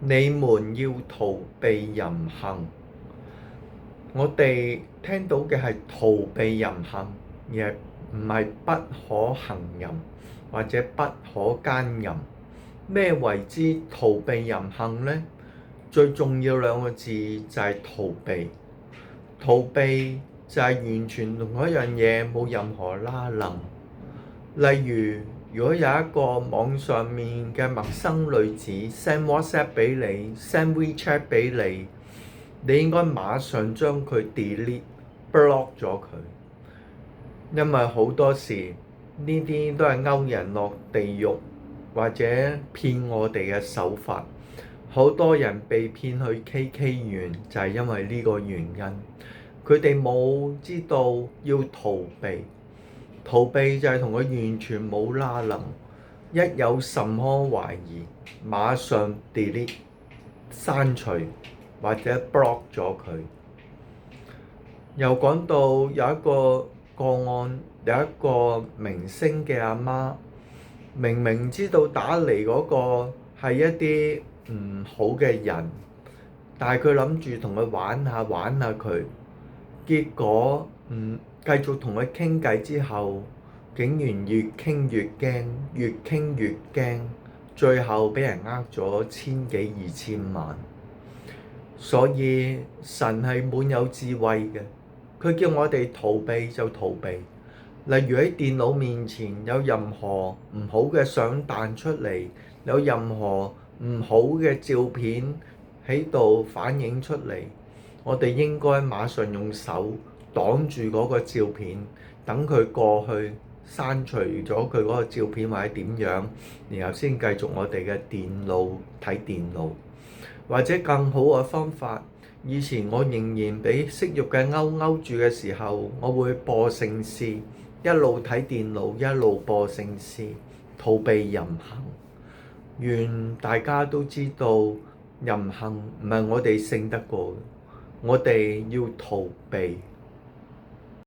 你們要逃避淫行。我哋聽到嘅係逃避淫行，而唔係不可行淫或者不可奸淫。咩為之逃避淫行呢？最重要兩個字就係逃避。逃避就係完全同一樣嘢冇任何拉楞。例如，如果有一個網上面嘅陌生女子 send WhatsApp 俾你，send WeChat 俾你，你應該馬上將佢 delete block 咗佢，因為好多時呢啲都係勾人落地獄或者騙我哋嘅手法。好多人被騙去 KK 園就係因為呢個原因，佢哋冇知道要逃避。逃避就係同佢完全冇拉楞，一有什麼懷疑，馬上 delete 刪除或者 block 咗佢。又講到有一個個案，有一個明星嘅阿媽，明明知道打嚟嗰個係一啲唔好嘅人，但係佢諗住同佢玩下佢，結果繼續同佢傾偈之後，竟然越傾越驚，越傾越驚，最後俾人呃咗千幾2000萬。所以神係滿有智慧嘅，佢叫我哋逃避就逃避。例如喺電腦面前有任何唔好嘅相彈出嚟，有任何唔好嘅照片喺度反映出嚟，我哋應該馬上用手擋住嗰個照片，等佢過去，刪除咗佢嗰個照片或者點樣，然後先繼續我哋嘅電腦睇電腦。或者更好嘅方法，以前我仍然俾色慾嘅勾住嘅時候，我會播聖詩，一路睇電腦一路播聖詩，逃避淫行。願大家都知道淫行唔係我哋勝得過，我哋要逃避。